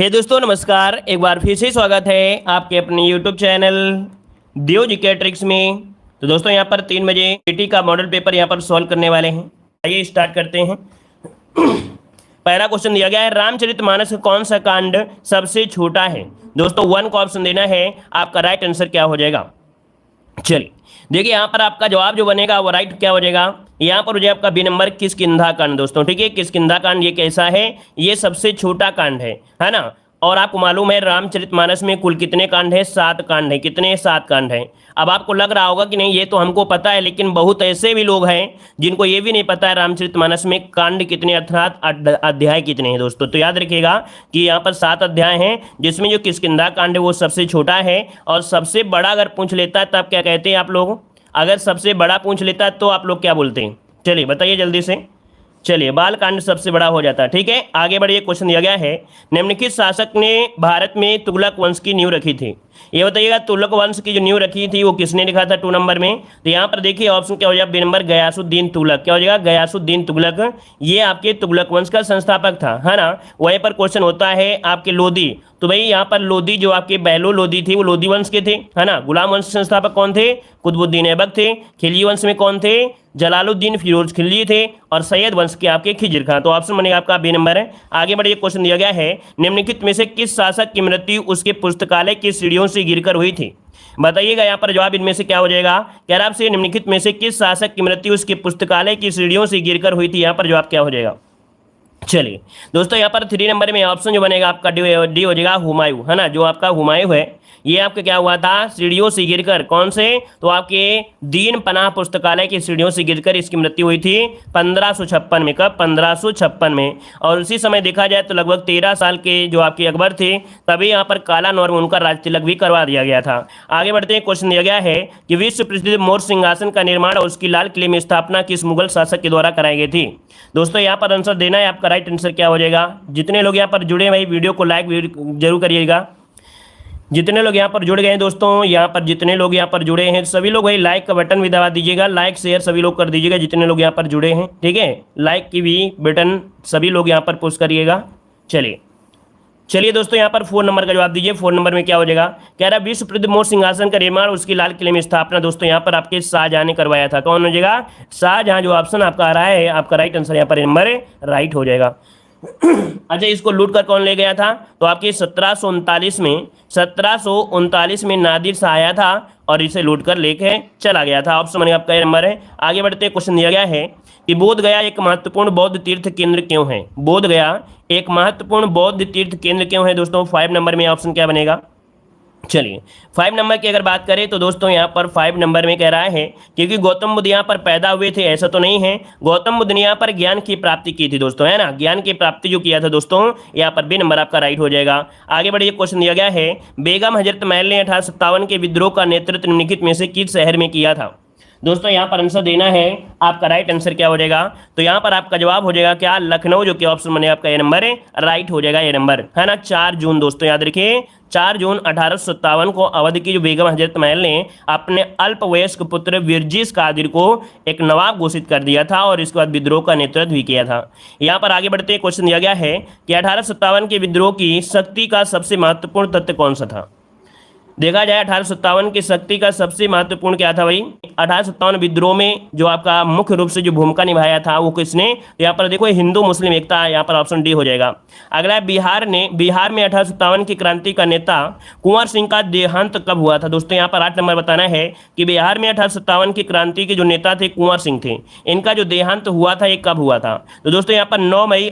हे दोस्तों नमस्कार। एक बार फिर से स्वागत है आपके अपने यूट्यूब चैनल देव जीके ट्रिक्स में। तो दोस्तों यहाँ पर 3 बजे पीटी का मॉडल पेपर यहाँ पर सॉल्व करने वाले हैं। आइए स्टार्ट करते हैं। पहला क्वेश्चन दिया गया है, रामचरितमानस का कौन सा कांड सबसे छोटा है। दोस्तों 1 को ऑप्शन देना है, आपका राइट आंसर क्या हो जाएगा। चलिए देखिए यहाँ पर आपका जवाब जो बनेगा वो राइट क्या हो जाएगा। यहाँ पर हो जाएगा आपका बी नंबर किष्किंधा कांड। दोस्तों ठीक है, किष्किंधा कांड ये कैसा है, ये सबसे छोटा कांड है ना। और आपको मालूम है रामचरितमानस में कुल कितने कांड है, 7 कांड है। कितने, 7 कांड है। अब आपको लग रहा होगा कि नहीं ये तो हमको पता है, लेकिन बहुत ऐसे भी लोग हैं जिनको ये भी नहीं पता है रामचरितमानस में कांड कितने अर्थात अध्याय कितने हैं। दोस्तों तो याद रखिएगा कि यहाँ पर 7 अध्याय हैं, जिसमें जो किष्किंधा कांड है वो सबसे छोटा है। और सबसे बड़ा अगर पूछ लेता है तब क्या कहते हैं आप लोग, अगर सबसे बड़ा पूछ लेता है तो आप लोग क्या बोलते हैं, चलिए बताइए जल्दी से। चलिए बाल कांड सबसे बड़ा हो जाता है। ठीक है, आगे बढ़िए। क्वेश्चन दिया गया है, निम्नलिखित शासक ने भारत में तुगलक वंश की नींव रखी थी। ये बताइएगा तुगलक वंश की जो नींव रखी थी वो किसने लिखा था 2 नंबर में। तो यहाँ पर देखिए ऑप्शन क्या हो जाएगा, बी नंबर गयासुद्दीन तुगलक। क्या हो जाएगा, गयासुद्दीन तुगलक। ये आपके तुगलक वंश का संस्थापक था, है ना। वहीं पर क्वेश्चन होता है आपके लोदी, तो भाई यहाँ पर लोदी जो आपके बहलो लोदी थी वो लोदी वंश के थे, है ना। गुलाम वंश के संस्थापक कौन थे, कुतुबुद्दीन ऐबक थे। खिलजी वंश में कौन थे, जलालुद्दीन फिरोज खिलजी थे। और सैयद वंश के आपके खिजिर खां। तो ऑप्शन बनेगा आपका बी नंबर है। आगे बढ़िए, क्वेश्चन दिया गया है, निम्नलिखित में से किस शासक की मृत्यु उसके पुस्तकालय की सीढ़ियों से गिरकर हुई थी। बताइएगा यहाँ पर जवाब इनमें से क्या हो जाएगा। कह रहा आपसे निम्नलिखित में से किस शासक की मृत्यु उसके पुस्तकालय की सीढ़ियों से गिरकर हुई थी। यहाँ पर जवाब क्या हो जाएगा। चलिए दोस्तों यहाँ पर 3 नंबर में ऑप्शन जो बनेगा आपका डी हो जाएगा, हुमायूं, है ना। जो आपका हुमायूं है ये आपका क्या हुआ था, सीढ़ियों से गिरकर। कौन से, तो आपके दीन पनाह पुस्तकालय की सीढ़ियों से गिरकर इसकी मृत्यु हुई थी 1556 में। कब, 1556 में। और उसी समय देखा जाए तो लगभग 13 साल के जो आपके अकबर थे तभी यहाँ पर काला नौर में उनका राज तिलक भी करवा दिया गया था। आगे बढ़ते हैं, क्वेश्चन दिया गया है कि विश्व प्रसिद्ध मोर सिंहासन का निर्माण और उसकी लाल किले में स्थापना किस मुगल शासक के द्वारा कराई गई थी। दोस्तों यहाँ पर आंसर देना है, आपका राइट आंसर क्या हो जाएगा। जितने लोग यहाँ पर जुड़े भाई वीडियो को लाइक जरूर करिएगा। जितने लोग यहाँ पर जुड़ गए हैं दोस्तों, यहाँ पर जितने लोग यहाँ पर जुड़े हैं सभी लोग भाई लाइक का बटन भी दबा दीजिएगा। लाइक शेयर सभी लोग कर दीजिएगा जितने लोग यहाँ पर जुड़े हैं। ठीक है, लाइक की भी बटन सभी लोग यहाँ पर पुश करिएगा। चलिए दोस्तों यहाँ पर 4 नंबर का जवाब दीजिए। 4 नंबर में क्या हो जाएगा, कह रहा विश्व प्रसिद्ध मोर सिंहासन का निर्माण उसकी लाल किले में स्थापना दोस्तों यहाँ पर आपके शाहजहां ने करवाया था। कौन हो जाएगा, शाहजहां। जो ऑप्शन आपका आ रहा है आपका राइट आंसर यहाँ पर नंबर राइट हो जाएगा। अच्छा, इसको लूट कर कौन ले गया था, तो आपके 1739 में नादिर शाह आया था और इसे लूट कर लेके चला गया था। ऑप्शन बनेगा आपका नंबर है। आगे बढ़ते क्वेश्चन दिया गया है कि बोध गया एक महत्वपूर्ण बौद्ध तीर्थ केंद्र क्यों है। बोध गया एक महत्वपूर्ण बौद्ध तीर्थ केंद्र क्यों है दोस्तों। 5 नंबर में ऑप्शन क्या बनेगा। चलिए 5 नंबर की अगर बात करें तो दोस्तों यहाँ पर 5 नंबर में कह रहा है क्योंकि गौतम बुद्ध यहाँ पर पैदा हुए थे, ऐसा तो नहीं है। गौतम बुद्ध ने यहाँ पर ज्ञान की प्राप्ति की थी दोस्तों, है ना। ज्ञान की प्राप्ति जो किया था दोस्तों, यहाँ पर बी नंबर आपका राइट हो जाएगा। आगे बढ़िए, क्वेश्चन दिया गया है, बेगम हजरत महल ने 1857 के विद्रोह का नेतृत्व निम्नलिखित में से किस शहर में किया था। दोस्तों यहाँ पर आंसर देना है, आपका राइट आंसर क्या हो जाएगा। तो यहाँ पर आपका जवाब हो जाएगा क्या, लखनऊ। जो कि ऑप्शन बने आपका ये नंबर है राइट हो जाएगा, ये नंबर है ना। 4 जून दोस्तों याद रखिए, 4 जून 1857 को अवध की जो बेगम हजरत महल ने अपने अल्पवयस्क पुत्र विरजिस कादिर को एक नवाब घोषित कर दिया था और इसके बाद विद्रोह का नेतृत्व भी किया था। यहाँ पर आगे बढ़ते क्वेश्चन दिया गया है कि 1857 के विद्रोह की शक्ति का सबसे महत्वपूर्ण तथ्य कौन सा था। देखा जाए 1857 की शक्ति का सबसे महत्वपूर्ण क्या था भाई। 1857 विद्रोह में जो आपका मुख्य रूप से जो भूमिका निभाया था वो किसने, यहाँ पर देखो हिंदू मुस्लिम एकता, यहाँ पर ऑप्शन डी हो जाएगा। अगला बिहार में 1857 की क्रांति का नेता कुंवर सिंह का देहांत कब हुआ था। दोस्तों यहाँ पर 8 नंबर बताना है कि बिहार में 1857 की क्रांति के जो नेता थे कुंवर सिंह थे, इनका जो देहांत हुआ था ये कब हुआ था। तो दोस्तों यहाँ पर 9 मई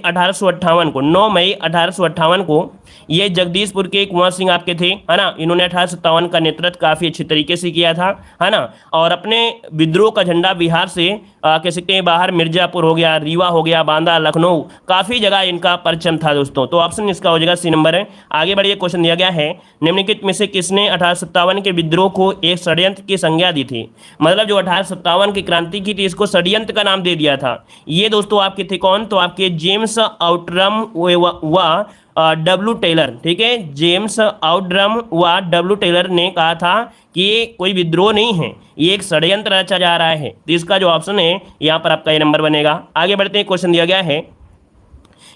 1858 को ये जगदीशपुर के कुंवर सिंह आपके थे, है ना। इन्होंने 1857 का नेतृत्व काफी अच्छे तरीके से किया था, है ना। और अपने विद्रोह का झंडा बिहार से कह सकते हैं बाहर मिर्जापुर हो गया, रीवा हो गया, बांदा, लखनऊ, काफी जगह इनका परचम था दोस्तों। तो ऑप्शन इसका हो जाएगा सी नंबर है। आगे बढ़िए, क्वेश्चन दिया गया है, निम्नलिखित में से किसने 1857 के विद्रोह को एक षड्यंत्र की संज्ञा दी थी। मतलब जो 1857 की क्रांति की थी इसको षड्यंत्र का नाम दे दिया था। ये दोस्तों आपके थे कौन, तो आपके जेम्स आउटरम व डब्ल्यू टेलर। ठीक है, जेम्स आउटरम व डब्ल्यू टेलर ने कहा था कि ये कोई विद्रोह नहीं है, ये एक षड्यंत्र रचा जा रहा है। तो इसका जो ऑप्शन है यहाँ पर आपका ये नंबर बनेगा। आगे बढ़ते हैं, क्वेश्चन दिया गया है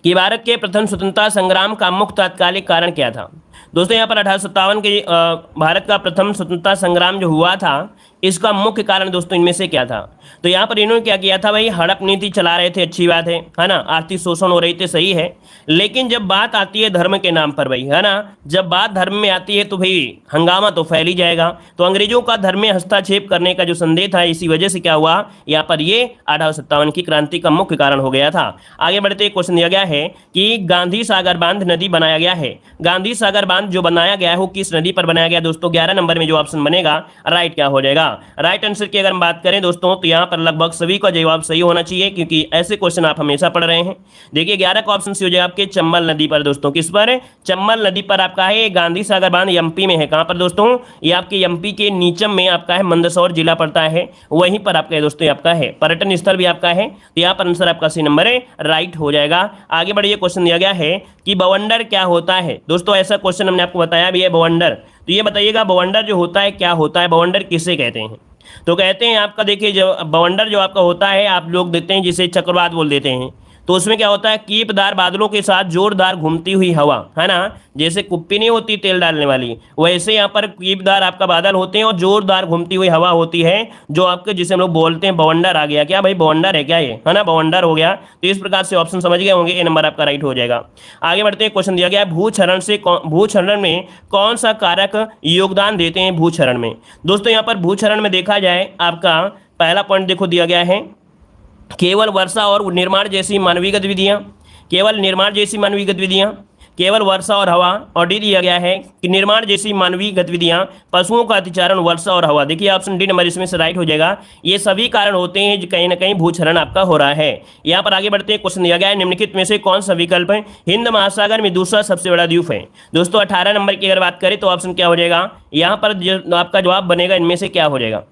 कि भारत के प्रथम स्वतंत्रता संग्राम का मुख्य तात्कालिक कारण क्या था। दोस्तों यहाँ पर 1857 के भारत का प्रथम स्वतंत्रता संग्राम जो हुआ था, इसका मुख्य कारण दोस्तों इनमें से क्या था। तो यहाँ पर इन्होंने क्या किया था भाई, हड़प नीति चला रहे थे, अच्छी बात है ना, आर्थिक शोषण हो रही थी, सही है। लेकिन जब बात आती है धर्म के नाम पर भाई, है ना, जब बात धर्म में आती है तो भाई हंगामा तो फैल ही जाएगा। तो अंग्रेजों का धर्म में हस्तक्षेप करने का जो संदेह था, इसी वजह से क्या हुआ, यहाँ पर ये 1857 की क्रांति का मुख्य कारण हो गया था। आगे बढ़ते क्वेश्चन दिया गया है कि गांधी सागर बांध नदी बनाया गया है। गांधी सागर बांध जो बनाया गया है वो किस नदी पर बनाया गया दोस्तों। 11 नंबर में जो ऑप्शन बनेगा राइट क्या हो जाएगा। राइट आंसर की अगर हम बात करें दोस्तों, तो यहाँ पर लगभग सभी का जवाब सही होना चाहिए, क्योंकि ऐसे क्वेश्चन आप हमेशा पढ़ रहे हैं। देखिए 11 का ऑप्शन सी हो जाएगा आपके चंबल नदी पर दोस्तों। किस पर, चंबल नदी पर आपका है। गांधी सागर बांध एमपी में है। कहां पर दोस्तों, ये आपके एमपी के नीचम में आपका है, मंदसौर जिला पड़ता है, वहीं पर आपका दोस्तों आपका है। पर्यटन स्थल भी आपका है। तो यहाँ पर आंसर आपका सी नंबर है, राइट हो जाएगा। आगे बढ़िए, क्वेश्चन दिया गया है कि बवंडर क्या होता है। दोस्तों ऐसा क्वेश्चन हमने आपको बताया भी है, बवंडर। तो ये बताइएगा बवंडर जो होता है क्या होता है, बवंडर किसे कहते हैं। तो कहते हैं आपका, देखिए जो बवंडर जो आपका होता है, आप लोग देखते हैं जिसे चक्रवात बोल देते हैं। तो उसमें क्या होता है, कीपदार बादलों के साथ जोरदार घूमती हुई हवा, है ना, जैसे कुप्पी नहीं होती तेल डालने वाली, वैसे यहाँ पर कीपदार आपका बादल होते हैं और जोरदार घूमती हुई हवा होती है, जो आपके जिसे हम लोग बोलते हैं बवंडर। आ गया क्या भाई, बवंडर है क्या ये, है ना, बवंडर हो गया। तो इस प्रकार से ऑप्शन समझ गए होंगे, ए नंबर आपका राइट हो जाएगा। आगे बढ़ते हैं, क्वेश्चन दिया गया है भूक्षरण में कौन सा कारक योगदान देते हैं भूक्षरण में। दोस्तों यहाँ पर भूक्षरण में देखा जाए, आपका पहला पॉइंट देखो दिया गया है, केवल वर्षा और निर्माण जैसी मानवीय गतिविधियां, केवल निर्माण जैसी मानवीय गतिविधियां, केवल वर्षा और हवा। और डी दिया गया है कि निर्माण जैसी मानवीय गतिविधियां, पशुओं का अतिचारण, वर्षा और हवा। देखिए ऑप्शन डी नंबर इसमें से राइट हो जाएगा। ये सभी कारण होते हैं जो कहीं ना कहीं भूक्षरण आपका हो रहा है। यहाँ पर आगे बढ़ते हैं, क्वेश्चन दिया गया है निम्नलिखित में से कौन सा विकल्प है हिंद महासागर में दूसरा सबसे बड़ा द्वीप है। दोस्तों 18 नंबर की अगर बात करें तो ऑप्शन क्या हो जाएगा, यहाँ पर जो आपका जवाब बनेगा इनमें से क्या हो जाएगा।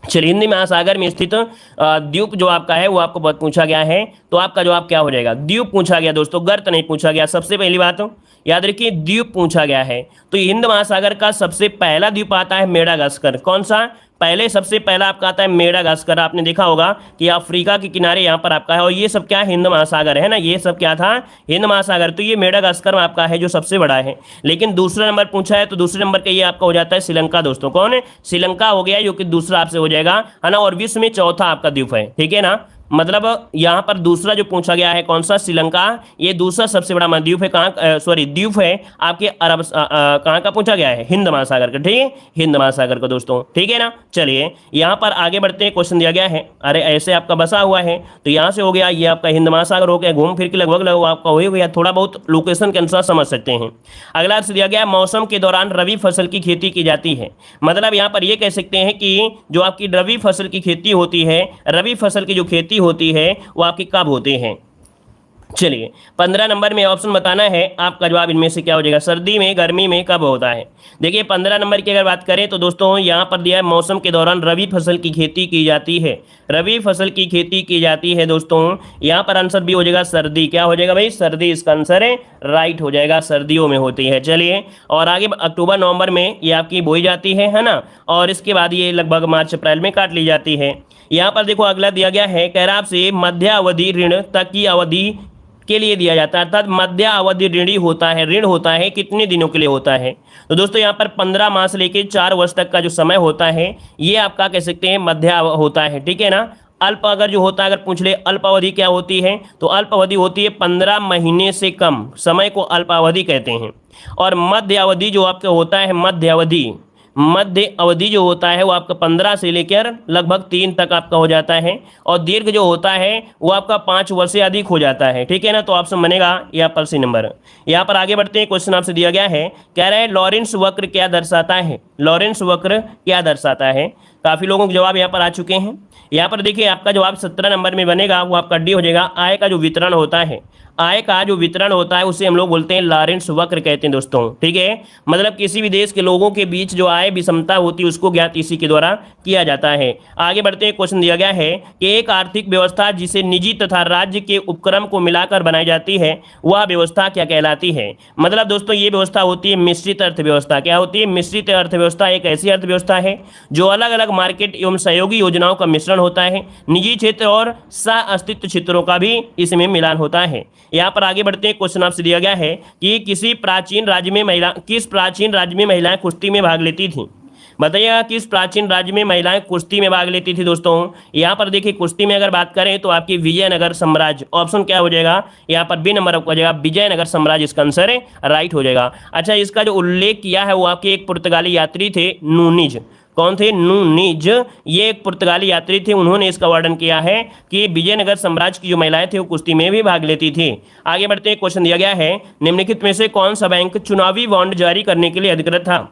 चलिए, हिंद महासागर में स्थित द्वीप जो आपका है वो आपको बहुत पूछा गया है, तो आपका जवाब क्या हो जाएगा, द्वीप पूछा गया दोस्तों, गर्त नहीं पूछा गया। सबसे पहली बात याद रखिए, द्वीप पूछा गया है। तो हिंद महासागर का सबसे पहला द्वीप आता है मेडागास्कर। कौन सा, पहले सबसे पहला आपका आता है मेडागास्कर। आपने देखा होगा कि अफ्रीका के किनारे यहाँ पर आपका है, और ये सब क्या है, हिंद महासागर है ना, ये सब क्या था, हिंद महासागर। तो ये मेडागास्कर में आपका है जो सबसे बड़ा है। लेकिन दूसरा नंबर पूछा है, तो दूसरे नंबर का ये आपका हो जाता है श्रीलंका दोस्तों। कौन है, श्रीलंका हो गया, जो कि दूसरा आपसे हो जाएगा, है ना। और विश्व में चौथा आपका द्वीप है, ठीक है ना। मतलब यहाँ पर दूसरा जो पूछा गया है कौन सा, श्रीलंका, ये दूसरा सबसे बड़ा महाद्वीप है। कहाँ, सॉरी द्वीप है आपके अरब, कहाँ का पूछा गया है, हिंद महासागर का, ठीक है, हिंद महासागर का दोस्तों, ठीक है ना। चलिए यहाँ पर आगे बढ़ते हैं, क्वेश्चन दिया गया है, अरे ऐसे आपका बसा हुआ है, तो यहाँ से हो गया ये आपका हिंद महासागर हो गया, घूम फिर के लगभग आपका हो गया, थोड़ा बहुत लोकेशन के अनुसार समझ सकते हैं। अगला आपसे दिया गया, मौसम के दौरान रबी फसल की खेती की जाती है। मतलब यहाँ पर ये कह सकते हैं कि जो आपकी रबी फसल की खेती होती है, रबी फसल की जो खेती होती है वो आपकी कब होते हैं। चलिए 15 नंबर में ऑप्शन बताना है, आपका जवाब इनमें से क्या हो जाएगा, सर्दी में, गर्मी में, कब होता है। देखिए 15 नंबर की अगर बात करें तो दोस्तों यहाँ पर दिया है मौसम के दौरान रबी फसल की खेती की जाती है, रबी फसल की खेती की जाती है दोस्तों। यहाँ पर आंसर भी हो जाएगा सर्दी। क्या हो जाएगा भाई, सर्दी इसका आंसर है, राइट हो जाएगा, सर्दियों में होती है। चलिए और आगे अक्टूबर नवंबर में ये आपकी बोई जाती है ना, और इसके बाद ये लगभग मार्च अप्रैल में काट ली जाती है। यहाँ पर देखो अगला दिया गया है, कह रहा आपसे मध्य अवधि ऋण तक की अवधि के लिए दिया जाता है, अर्थात मध्य अवधि ऋणी होता है, ऋण होता है कितने दिनों के लिए होता है। तो दोस्तों यहाँ पर 15 माह से लेकर 4 वर्ष तक का जो समय होता है, ये आपका कह सकते हैं मध्य होता है, ठीक है ना। अल्प अगर जो होता है, अगर पूछ ले अल्प अवधि क्या होती है, तो अल्प अवधि होती है 15 महीने से कम समय को अल्प अवधि कहते हैं। और मध्य अवधि जो आपका होता है, मध्य अवधि जो होता है वो आपका 15 से लेकर लगभग 3 तक आपका हो जाता है, और दीर्घ जो होता है वो आपका 5 वर्ष से अधिक हो जाता है, ठीक है ना। तो ऑप्शन बनेगा यहाँ पर सी नंबर। यहाँ पर आगे बढ़ते हैं, क्वेश्चन आपसे दिया गया है, कह रहे हैं लॉरेंस वक्र क्या दर्शाता है, लॉरेंस वक्र क्या दर्शाता है। काफ़ी लोगों के जवाब यहाँ पर आ चुके हैं। यहाँ पर देखिए आपका जवाब 17 नंबर में बनेगा, वो आपका डी हो जाएगा। आय का जो वितरण होता है, आय का जो वितरण होता है उसे हम लोग बोलते हैं लॉरेंस वक्र कहते हैं दोस्तों, ठीक है। मतलब किसी भी देश के लोगों के बीच जो आय विषमता होती है उसको ज्ञात इसी के द्वारा किया जाता है। आगे बढ़ते हैं, क्वेश्चन दिया गया है कि एक आर्थिक व्यवस्था जिसे निजी तथा राज्य के उपक्रम को मिलाकर बनाई जाती है वह व्यवस्था क्या कहलाती है। मतलब दोस्तों ये व्यवस्था होती है मिश्रित अर्थव्यवस्था। क्या होती है, मिश्रित अर्थव्यवस्था एक ऐसी अर्थव्यवस्था है जो अलग अलग मार्केट एवं सहयोगी योजनाओं का मिश्रण होता है, निजी क्षेत्र और सह अस्तित्व क्षेत्रों का भी इसमें मिलान होता है। यहाँ पर आगे बढ़ते हैं। क्वेश्चन आपसे दिया गया है कि किस प्राचीन राज्य में महिलाएं कुश्ती में भाग लेती थी। बताइएगा किस प्राचीन राज्य में महिलाएं कुश्ती में भाग लेती थी। दोस्तों यहाँ पर देखिए कुश्ती में अगर बात करें तो आपकी विजयनगर साम्राज्य, ऑप्शन क्या हो जाएगा यहाँ पर बी नंबर हो जाएगा, विजयनगर साम्राज्य इसका आंसर है, राइट हो जाएगा। अच्छा, इसका जो उल्लेख किया है वो आपके एक पुर्तगाली यात्री थे, नूनीज। कौन थे? नूनीज। ये एक पुर्तगाली यात्री थे, उन्होंने इसका वर्णन किया है कि विजयनगर साम्राज्य की जो महिलाएं थी वो कुश्ती में भी भाग लेती थी। आगे बढ़ते हैं। क्वेश्चन दिया गया है निम्नलिखित में से कौन सा बैंक चुनावी बॉन्ड जारी करने के लिए अधिकृत था।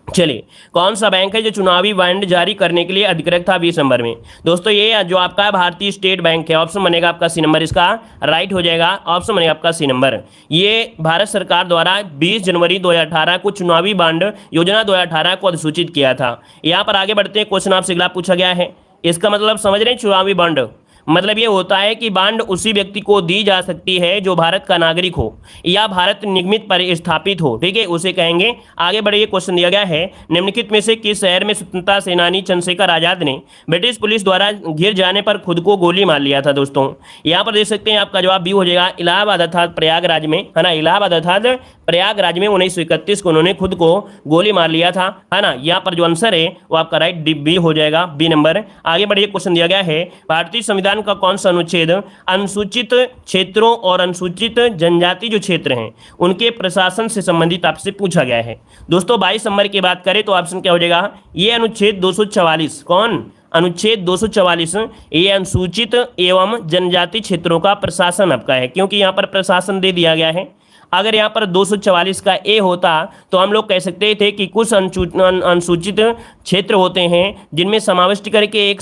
चलिए, कौन सा बैंक है जो चुनावी बॉन्ड जारी करने के लिए अधिकृत था 20 नंबर में। दोस्तों ये जो आपका भारतीय स्टेट बैंक है, ऑप्शन बनेगा आपका सी नंबर, इसका राइट हो जाएगा, ऑप्शन बनेगा आपका सी नंबर। ये भारत सरकार द्वारा 20 जनवरी 2018 को चुनावी बॉन्ड योजना 2018 को अधिसूचित किया था। यहाँ पर आगे बढ़ते हैं। क्वेश्चन आपसे अगला पूछा गया है, इसका मतलब समझ रहे हैं, चुनावी बॉन्ड मतलब ये होता है कि बॉन्ड उसी व्यक्ति को दी जा सकती है जो भारत का नागरिक हो या भारत निगमित पर स्थापित हो, ठीक है, उसे कहेंगे। आगे बढ़िए। क्वेश्चन दिया गया है निम्नलिखित में से किस शहर में स्वतंत्रता सेनानी चंद्रशेखर आजाद ने ब्रिटिश पुलिस द्वारा घिर जाने पर खुद को गोली मार लिया था। दोस्तों यहाँ पर देख सकते हैं, आपका जवाब बी हो जाएगा, इलाहाबाद अर्थात प्रयागराज में, है ना, इलाहाबाद अर्थात प्रयागराज में 1931 को उन्होंने खुद को गोली मार लिया था, है ना। यहाँ पर जो आंसर है वो आपका राइट बी हो जाएगा, बी नंबर। आगे बढ़िए। क्वेश्चन दिया गया है भारतीय संविधान का कौन सा अनुच्छेद अनुसूचित क्षेत्रों और अनुसूचित जनजाति जो क्षेत्र हैं उनके प्रशासन से संबंधित आपसे पूछा गया है। दोस्तों 22 नंबर की बात करें तो ऑप्शन क्या हो जाएगा, ये अनुच्छेद 244, कौन? अनुच्छेद 244, ये अनुसूचित एवं जनजाति क्षेत्रों का प्रशासन आपका है, क्योंकि यहाँ पर प्रशासन दे दिया गया है। अगर यहाँ पर 244 का ए होता तो हम लोग कह सकते थे कि कुछ अनुसूचित क्षेत्र होते हैं जिनमें समाविष्ट करके एक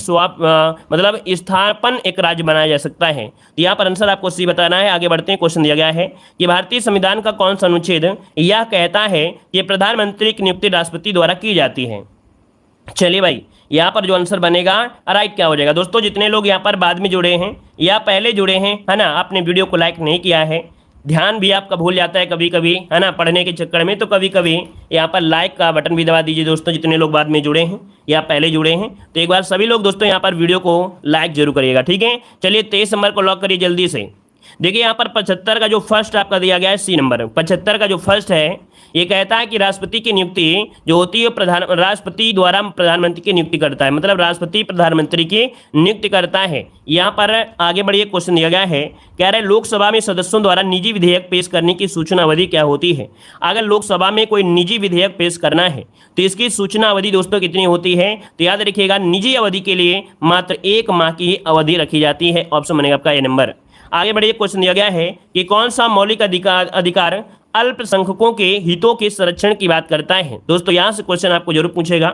मतलब स्थापन एक राज्य बनाया जा सकता है। तो यहाँ पर आंसर आपको सी बताना है। आगे बढ़ते हैं। क्वेश्चन दिया गया है कि भारतीय संविधान का कौन सा अनुच्छेद यह कहता है कि प्रधानमंत्री की नियुक्ति राष्ट्रपति द्वारा की जाती है। चलिए भाई, यहाँ पर जो आंसर बनेगा राइट क्या हो जाएगा। दोस्तों जितने लोग यहाँ पर बाद में जुड़े हैं या पहले जुड़े हैं, है ना, आपने वीडियो को लाइक नहीं किया है, ध्यान भी आपका भूल जाता है कभी कभी, है ना, पढ़ने के चक्कर में, तो कभी कभी यहाँ पर लाइक का बटन भी दबा दीजिए। दोस्तों जितने लोग बाद में जुड़े हैं या पहले जुड़े हैं तो एक बार सभी लोग दोस्तों यहाँ पर वीडियो को लाइक जरूर करिएगा, ठीक है। चलिए 23 नंबर को लॉक करिए जल्दी से। देखिए यहाँ पर 75 का जो फर्स्ट आपका दिया गया है सी नंबर, 75 का जो फर्स्ट है ये कहता है कि राष्ट्रपति की नियुक्ति जो होती है राष्ट्रपति द्वारा प्रधानमंत्री की नियुक्ति करता है, मतलब राष्ट्रपति प्रधानमंत्री की नियुक्ति करता है। यहाँ पर आगे बढ़िए। क्वेश्चन दिया गया है, कह रहे लोकसभा में सदस्यों द्वारा निजी विधेयक पेश करने की सूचना अवधि क्या होती है। अगर लोकसभा में कोई निजी विधेयक पेश करना है तो इसकी सूचना अवधि दोस्तों कितनी होती है, तो याद रखिएगा निजी अवधि के लिए मात्र 1 माह की अवधि रखी जाती है, ऑप्शन बनेगा आपका ए नंबर। आगे बढ़िए। क्वेश्चन दिया गया है कि कौन सा मौलिक अधिकार अल्पसंख्यकों के हितों के संरक्षण की बात करता है। दोस्तों यहाँ से क्वेश्चन आपको जरूर पूछेगा।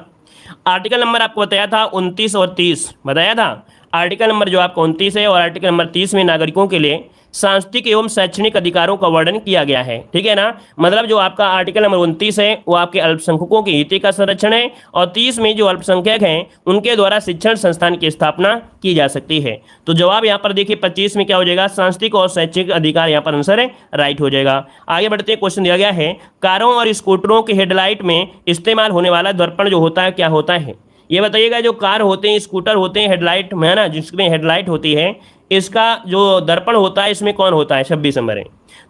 आर्टिकल नंबर आपको बताया था 29 और 30 बताया था। आर्टिकल नंबर जो आपको 29 है और आर्टिकल नंबर 30 में नागरिकों के लिए सांस्कृतिक एवं शैक्षणिक अधिकारों का वर्णन किया गया है, ठीक है ना। मतलब जो आपका आर्टिकल नंबर 29 है वो आपके अल्पसंख्यकों के हित का संरक्षण है और 30 में जो अल्पसंख्यक हैं उनके द्वारा शिक्षण संस्थान की स्थापना की जा सकती है। तो जवाब यहाँ पर देखिए 25 में क्या हो जाएगा, सांस्कृतिक और शैक्षणिक अधिकार यहाँ पर आंसर है, राइट हो जाएगा। आगे बढ़ते हैं। क्वेश्चन दिया गया है कारों और स्कूटरों के हेडलाइट में इस्तेमाल होने वाला दर्पण जो होता है क्या होता है। ये बताइएगा जो कार होते हैं, स्कूटर होते हैं, हेडलाइट में, है ना, जिसमें हेडलाइट होती है, इसका जो दर्पण होता है इसमें कौन होता है। 26 नंबर है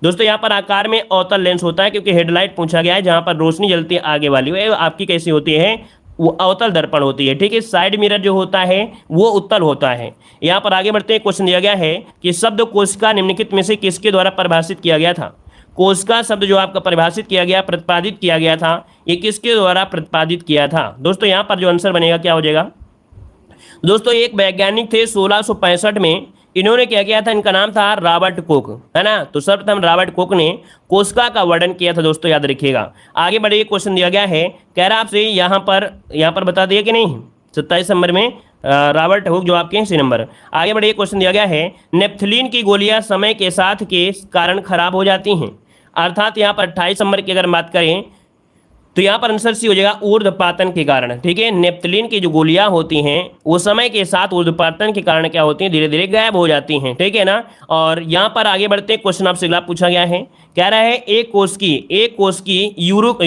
दोस्तों। यहाँ पर आकार में अवतल लेंस होता है, क्योंकि हेडलाइट पूछा गया है जहाँ पर रोशनी जलती है आगे वाली, वो आपकी कैसी होती है, वो अवतल दर्पण होती है, ठीक है। साइड मिरर जो होता है वो उत्तल होता है। यहाँ पर आगे बढ़ते हैं। क्वेश्चन दिया गया है कि शब्द कोशिका निम्नलिखित में से किसके द्वारा परिभाषित किया गया था। कोशिका शब्द जो आपका परिभाषित किया गया, प्रतिपादित किया गया था, ये किसके द्वारा प्रतिपादित किया था। दोस्तों यहाँ पर जो आंसर बनेगा क्या हो जाएगा। दोस्तों एक वैज्ञानिक थे 1665 में, इन्होंने क्या किया था, इनका नाम था रॉबर्ट कोक, है ना। तो सर्वप्रथम रॉबर्ट कोक ने कोशिका का वर्णन किया था दोस्तों, याद रखिएगा। आगे बढ़िए। क्वेश्चन दिया गया है, कह रहा आपसे यहाँ पर बता दिया कि नहीं, 27 नंबर में रॉबर्ट कोक जो आपके सी नंबर। आगे बढ़िए। क्वेश्चन दिया गया है नेप्थलीन की गोलियां समय के साथ के कारण खराब हो जाती हैं, अर्थात यहाँ पर 28 नंबर की अगर बात करें तो यहाँ पर आंसर सी हो जाएगा ऊर्ध्वपातन के कारण, ठीक है। नेप्थलीन की जो गोलियां होती हैं वो समय के साथ ऊर्ध्वपातन के कारण क्या होती हैं, धीरे धीरे गायब हो जाती हैं, ठीक है ना। और यहाँ पर आगे बढ़ते हैं। क्वेश्चन आपसे अगला पूछा गया है, कह रहा है एक कोष की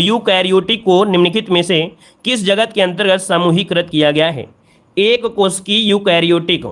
यूकैरियोटिक को निम्नलिखित में से किस जगत के अंतर्गत समूहीकृत किया गया है। एक कोष की यूकैरियोटिक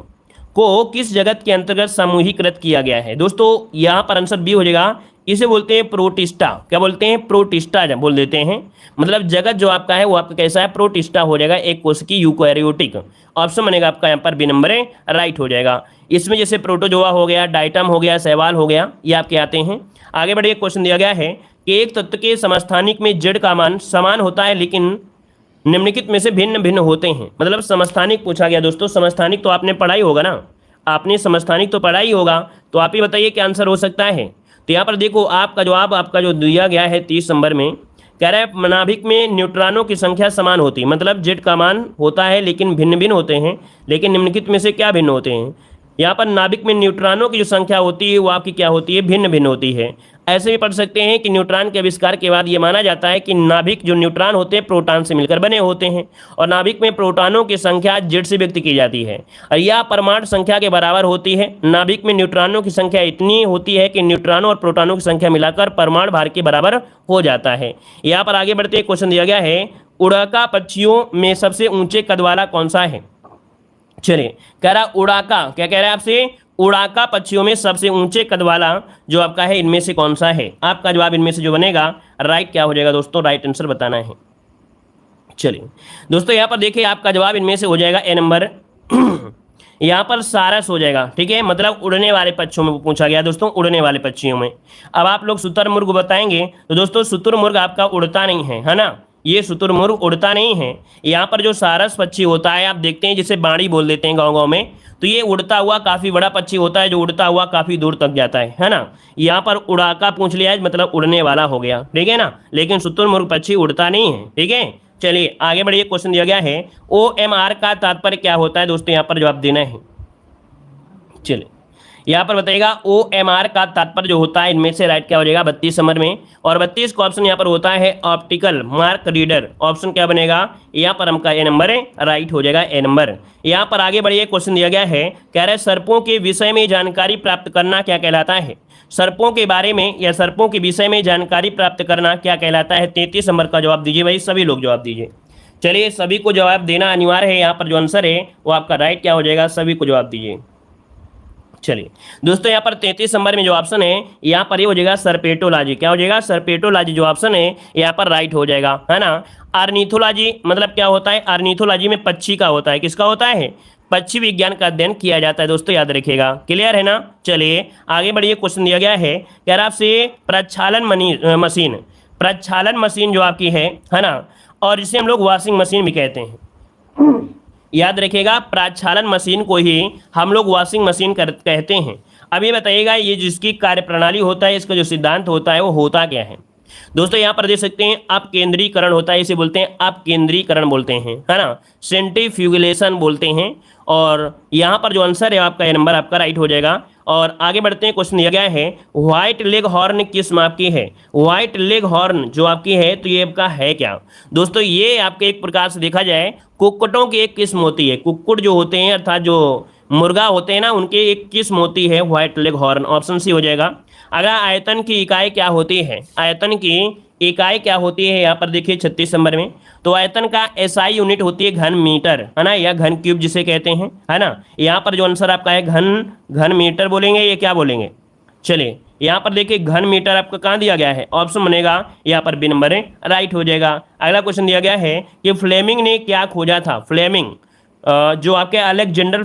को किस जगत के अंतर्गत समूहीकृत किया गया है? दोस्तों यहाँ पर आंसर बी हो जाएगा। इसे बोलते हैं प्रोटिस्टा। क्या बोलते हैं? प्रोटिस्टा बोल देते हैं। मतलब जगत जो आपका है वो आपका कैसा है? प्रोटिस्टा हो जाएगा, एक कोशिकीय यूकैरियोटिक। ऑप्शन बनेगा आपका यहाँ पर बी नंबर है, राइट हो जाएगा। इसमें जैसे प्रोटोजोआ हो गया, डाइटम हो गया, शैवाल हो गया, ये आपके आते हैं। आगे बढ़िए, क्वेश्चन दिया गया है कि एक तत्व के समस्थानिक में जेड का मान समान होता है लेकिन निम्नलिखित में से भिन्न भिन्न होते हैं। मतलब समस्थानिक पूछा गया दोस्तों। समस्थानिक तो आपने पढ़ा ही होगा ना, आपने समस्थानिक तो पढ़ा ही होगा, तो आप ही बताइए क्या आंसर हो सकता है। तो यहाँ पर देखो आपका जवाब आपका जो दिया गया है 30 नंबर में, कह रहा है नाभिक में न्यूट्रॉनों की संख्या समान होती है। मतलब जेड का मान होता है लेकिन भिन्न भिन्न होते हैं, लेकिन निम्नलिखित में से क्या भिन्न होते हैं? यहाँ पर नाभिक में न्यूट्रॉनों की जो संख्या होती है वो आपकी क्या होती है? भिन्न भिन्न होती है। ऐसे भी पढ़ सकते हैं कि न्यूट्रॉन के आविष्कार के बाद ये माना जाता है कि नाभिक जो न्यूट्रॉन होते हैं प्रोटॉन से मिलकर बने होते हैं और नाभिक में प्रोटॉनों की संख्या जेड से व्यक्त की जाती है और यह परमाणु संख्या के बराबर होती है। नाभिक में न्यूट्रॉनों की संख्या इतनी होती है कि न्यूट्रॉनों और प्रोटॉनों की संख्या मिलाकर परमाणु भार के बराबर हो जाता है। यहाँ पर आगे बढ़ते क्वेश्चन दिया गया है, उड़ाका पक्षियों में सबसे ऊंचे कद वाला कौन सा है? चलिए, कह रहा उड़ाका, क्या कह रहा है आपसे? उड़ाका पक्षियों में सबसे ऊंचे कद वाला जो आपका है इनमें से कौन सा है? आपका जवाब इनमें से जो बनेगा राइट क्या हो जाएगा दोस्तों? राइट आंसर बताना है। चलिए दोस्तों, यहाँ पर देखिए आपका जवाब इनमें से हो जाएगा ए नंबर। यहाँ पर सारस हो जाएगा, ठीक है। मतलब उड़ने वाले पक्षियों में पूछा गया दोस्तों, उड़ने वाले पक्षियों में। अब आप लोग शुतुरमुर्ग बताएंगे तो दोस्तों शुतुरमुर्ग आपका उड़ता नहीं है ना, ये शुतुरमुर्ग उड़ता नहीं है। यहाँ पर जो सारस पक्षी होता है आप देखते हैं, जिसे बाड़ी बोल देते हैं गांव गांव में, तो ये उड़ता हुआ काफ़ी बड़ा पक्षी होता है जो उड़ता हुआ काफ़ी दूर तक जाता है ना। यहाँ पर उड़ाका पूछ लिया है, मतलब उड़ने वाला हो गया, ठीक है ना। लेकिन शुतुरमुर्ग पक्षी उड़ता नहीं है, ठीक है। चलिए आगे बढ़िए, क्वेश्चन दिया गया है OMR का तात्पर्य क्या होता है दोस्तों? यहाँ पर जवाब देना है। चलिए यहाँ पर बताइएगा OMR का तात्पर्य जो होता है इनमें से राइट क्या हो जाएगा 32 नंबर में। और 32 का ऑप्शन यहाँ पर होता है ऑप्टिकल मार्क रीडर। ऑप्शन क्या बनेगा? यहाँ पर हमका ए नंबर है, राइट हो जाएगा ए नंबर। यहाँ पर आगे बढ़िए, क्वेश्चन दिया गया है, कह रहा है सर्पों के विषय में जानकारी प्राप्त करना क्या कहलाता है? सर्पों के बारे में या सर्पों के विषय में जानकारी प्राप्त करना क्या कहलाता है? 33 नंबर का जवाब दीजिए भाई, सभी लोग जवाब दीजिए। चलिए सभी को जवाब देना अनिवार्य है, यहाँ पर जो आंसर है वो आपका राइट क्या हो जाएगा? सभी को जवाब दीजिए। चलिए दोस्तों, यहाँ पर 33 नंबर में जो ऑप्शन है यहाँ पर ये हो जाएगा सर्पेटोलॉजी। क्या हो जाएगा? सर्पेटोलॉजी जो ऑप्शन है यहाँ पर राइट हो जाएगा, है ना। ऑर्निथोलॉजी मतलब क्या होता है? ऑर्निथोलॉजी में पक्षी का होता है, किसका होता है? पक्षी विज्ञान का अध्ययन किया जाता है दोस्तों, याद रखिएगा। क्लियर है ना। चलिए आगे बढ़िए, क्वेश्चन दिया गया है, कह रहा आपसे प्रक्षालन मशीन जो आपकी है ना, और इसे हम लोग वॉशिंग मशीन भी कहते हैं। याद रखिएगा, प्रक्षालन मशीन को ही हम लोग वॉशिंग मशीन कहते हैं। अब ये बताइएगा, ये जिसकी कार्यप्रणाली होता है, इसका जो सिद्धांत होता है वो होता क्या है? दोस्तों यहाँ पर देख सकते हैं अपकेंद्रीकरण होता है, इसे बोलते हैं अपकेंद्रीकरण बोलते हैं, है ना। सेंट्रीफ्यूगेशन बोलते हैं। और यहाँ पर जो आंसर है आपका ये नंबर आपका राइट हो जाएगा। और आगे बढ़ते हैं, क्वेश्चन दिया गया है व्हाइट लेग हॉर्न किस्म आपकी है? व्हाइट लेग हॉर्न जो आपकी है तो ये आपका है क्या? दोस्तों ये आपके एक प्रकार से देखा जाए कुक्कुटों की एक किस्म होती है। कुक्कुट जो होते हैं अर्थात जो मुर्गा होते हैं ना, उनकी एक किस्म होती है white Leghorn. Option C हो जाएगा। अगर आयतन की इकाई क्या होती है? आयतन की इकाई क्या होती है? यहाँ पर देखिए 36 नंबर में, तो आयतन का SI यूनिट होती है घन मीटर, है ना, या घन क्यूब जिसे कहते हैं, है ना। यहाँ पर जो आंसर आपका है घन मीटर बोलेंगे, ये क्या बोलेंगे? चलिए यहाँ पर देखिए घन मीटर आपका कहाँ दिया गया है? ऑप्शन बनेगा यहाँ पर बी नंबर है, राइट हो जाएगा। अगला क्वेश्चन दिया गया है कि फ्लेमिंग ने क्या खोजा था? फ्लेमिंग जो आपके अलेक्जेंडर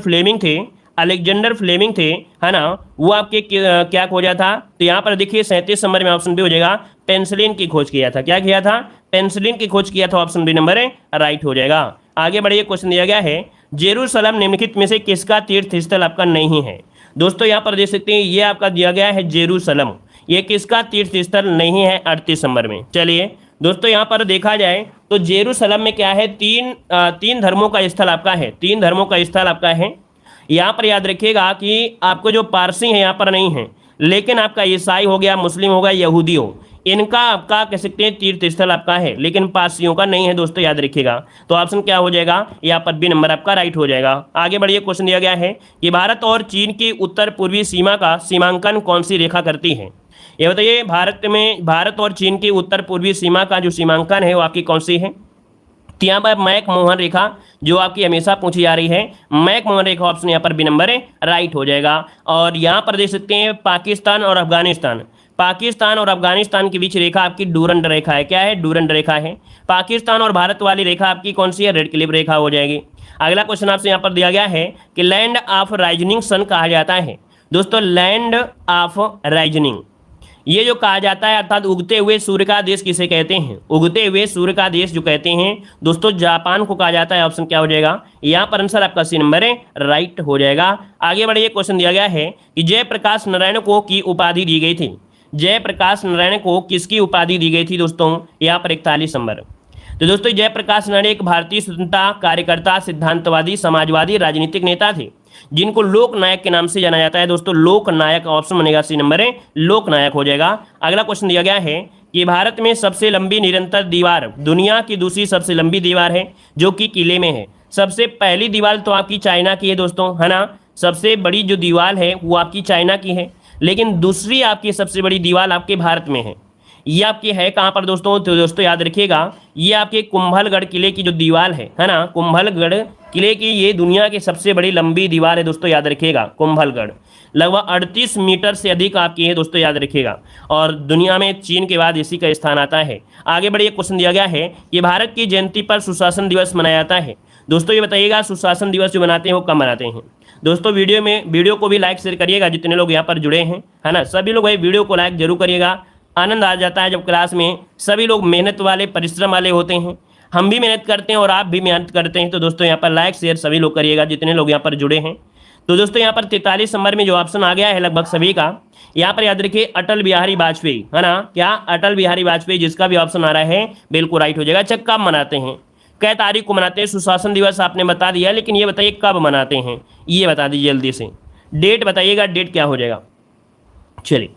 फ्लेमिंग थे, है ना, वो आपके क्या खोजा था? तो यहाँ पर देखिए 37 नंबर में ऑप्शन बी हो जाएगा, पेंसिलिन की खोज किया था। क्या किया था? पेंसिलिन की खोज किया था। ऑप्शन बी नंबर है, राइट हो जाएगा। आगे बढ़िए, क्वेश्चन दिया गया है जेरूसलम निम्नलिखित में से किसका तीर्थ स्थल आपका नहीं है? दोस्तों यहाँ पर देख सकते हैं ये आपका दिया गया है जेरूसलम, ये किसका तीर्थ स्थल नहीं है? 38 नंबर में। चलिए दोस्तों यहाँ पर देखा जाए तो जेरूसलम में क्या है? तीन धर्मों का स्थल आपका है, 3 धर्मों का स्थल आपका है। यहाँ पर याद रखिएगा कि आपको जो पारसी है यहाँ पर नहीं है, लेकिन आपका ईसाई हो गया, मुस्लिम होगा, यहूदी हो, इनका आपका कह सकते हैं तीर्थ स्थल आपका है, लेकिन पारसियों का नहीं है दोस्तों, याद रखिएगा। तो ऑप्शन क्या हो जाएगा? यहाँ पर बी नंबर आपका राइट हो जाएगा। आगे बढ़िए, क्वेश्चन दिया गया है कि भारत और चीन की उत्तर पूर्वी सीमा का सीमांकन कौन सी रेखा करती है? ये बताइए, भारत और चीन की उत्तर पूर्वी सीमा का जो सीमांकन है वो आपकी कौन सी है? तो यहाँ पर मैकमोहन रेखा जो आपकी हमेशा पूछी जा रही है, मैकमोहन रेखा ऑप्शन यहाँ पर बी नंबर राइट हो जाएगा। और यहाँ पर देख सकते हैं पाकिस्तान और अफगानिस्तान, पाकिस्तान और अफगानिस्तान के बीच रेखा आपकी डूरंड रेखा है। क्या है? डूरंड रेखा है। पाकिस्तान और भारत वाली रेखा आपकी कौन सी है? रेड क्लिफ रेखा हो जाएगी। अगला क्वेश्चन आपसे यहाँ पर दिया गया है कि लैंड ऑफ राइजनिंग सन कहा जाता है। दोस्तों लैंड ऑफ राइजनिंग ये जो कहा जाता है अर्थात उगते हुए सूर्य का देश किसे कहते हैं? उगते हुए सूर्य का देश जो कहते हैं दोस्तों जापान को कहा जाता है। ऑप्शन क्या हो जाएगा? यहाँ पर आंसर आपका सी नंबर राइट हो जाएगा। आगे बढ़िए, क्वेश्चन दिया गया है कि जयप्रकाश नारायण को की उपाधि दी गई थी। जयप्रकाश नारायण को किसकी उपाधि दी गई थी दोस्तों? यहाँ पर 41 नंबर। तो दोस्तों जयप्रकाश नारायण एक भारतीय स्वतंत्रता कार्यकर्ता, सिद्धांतवादी, समाजवादी राजनीतिक नेता थे जिनको लोक नायक के नाम से जाना जाता है। दोस्तों लोक नायक ऑप्शन बनेगा सी नंबर लोक नायक हो जाएगा। अगला क्वेश्चन दिया गया है कि भारत में सबसे लंबी निरंतर दीवार दुनिया की दूसरी सबसे लंबी दीवार है जो कि किले में है। सबसे पहली दीवार तो आपकी चाइना की है दोस्तों, है ना। सबसे बड़ी जो दीवार है वो आपकी चाइना की है, लेकिन दूसरी आपकी सबसे बड़ी दीवार आपके भारत में है। ये आपकी है कहाँ पर दोस्तों? तो दोस्तों याद रखिएगा ये आपके कुंभलगढ़ किले की जो दीवार है ना, कुंभलगढ़ किले की ये दुनिया की सबसे बड़ी लंबी दीवार है दोस्तों, याद रखिएगा। कुंभलगढ़ लगभग 38 मीटर से अधिक आपकी है दोस्तों, याद रखिएगा। और दुनिया में चीन के बाद इसी का स्थान आता है। आगे बढ़िए, क्वेश्चन दिया गया है कि भारत की जयंती पर सुशासन दिवस मनाया जाता है। दोस्तों ये बताइएगा सुशासन दिवस जो मनाते हैं वो कब मनाते हैं? दोस्तों वीडियो को भी लाइक शेयर करिएगा जितने लोग यहाँ पर जुड़े हैं, है ना। सभी लोग भाई वीडियो को लाइक जरूर करिएगा। आनंद आ जाता है जब क्लास में सभी लोग मेहनत वाले, परिश्रम वाले होते हैं। हम भी मेहनत करते हैं और आप भी मेहनत करते हैं। तो दोस्तों यहाँ पर लाइक शेयर सभी लोग करिएगा जितने लोग यहाँ पर जुड़े हैं। तो दोस्तों यहाँ पर 43 नंबर में जो ऑप्शन आ गया है लगभग सभी का, यहाँ पर याद रखिए अटल बिहारी वाजपेयी, है ना। क्या? अटल बिहारी वाजपेयी, जिसका भी ऑप्शन आ रहा है बिल्कुल राइट हो जाएगा। अच्छा कब मनाते हैं, कै तारीख को मनाते हैं? सुशासन दिवस आपने बता दिया, लेकिन ये बताइए कब मनाते हैं, ये बता दीजिए जल्दी से। डेट बताइएगा, डेट क्या हो जाएगा? चलिए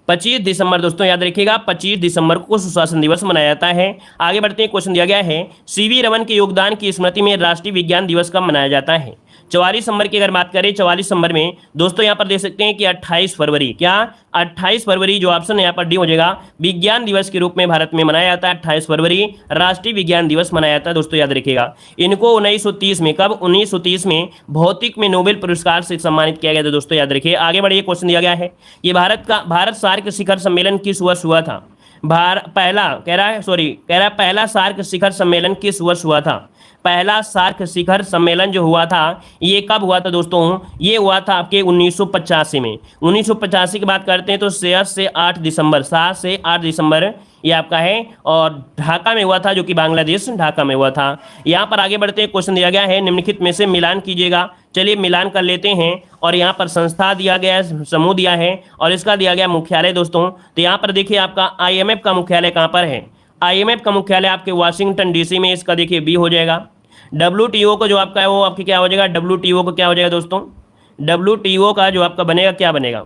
25 दिसंबर दोस्तों याद रखिएगा, 25 दिसंबर को सुशासन दिवस मनाया जाता है। आगे बढ़ते हैं, क्वेश्चन दिया गया है सीवी रमन के योगदान की स्मृति में राष्ट्रीय विज्ञान दिवस कब मनाया जाता है? 44 नंबर की अगर बात करें, 44 नंबर में दोस्तों यहाँ पर देख सकते हैं कि 28 फरवरी, क्या 28 फरवरी जो ऑप्शन है यहाँ पर डी हो जाएगा, विज्ञान दिवस के रूप में भारत में मनाया जाता है। 28 फरवरी राष्ट्रीय विज्ञान दिवस मनाया जाता है दोस्तों, याद रखिएगा। इनको 1930 में, कब? 1930 में भौतिक में नोबेल पुरस्कार से सम्मानित किया गया था दोस्तों, याद रखिए। आगे बढ़िए, क्वेश्चन दिया गया है कि भारत सार्क शिखर सम्मेलन किस वर्ष हुआ था? पहला सार्क शिखर सम्मेलन किस वर्ष हुआ था? पहला सार्क शिखर सम्मेलन जो हुआ था ये कब हुआ था दोस्तों? ये हुआ था आपके 1985 में। 1985 की बात करते हैं तो 7 से 8 दिसंबर, 7 से 8 दिसंबर ये आपका है, और ढाका में हुआ था, जो कि बांग्लादेश ढाका में हुआ था। यहाँ पर आगे बढ़ते हैं, क्वेश्चन दिया गया है निम्नलिखित में से मिलान कीजिएगा। चलिए मिलान कर लेते हैं। और यहाँ पर संस्था दिया गया है, समूह दिया है, और इसका दिया गया मुख्यालय दोस्तों। तो यहाँ पर देखिए आपका IMF का मुख्यालय कहाँ पर है? IMF का मुख्यालय आपके वाशिंगटन DC में, इसका देखिए बी हो जाएगा। WTO को जो आपका है वो आपकी क्या हो जाएगा? WTO को क्या हो जाएगा दोस्तों? WTO का जो आपका बनेगा क्या बनेगा?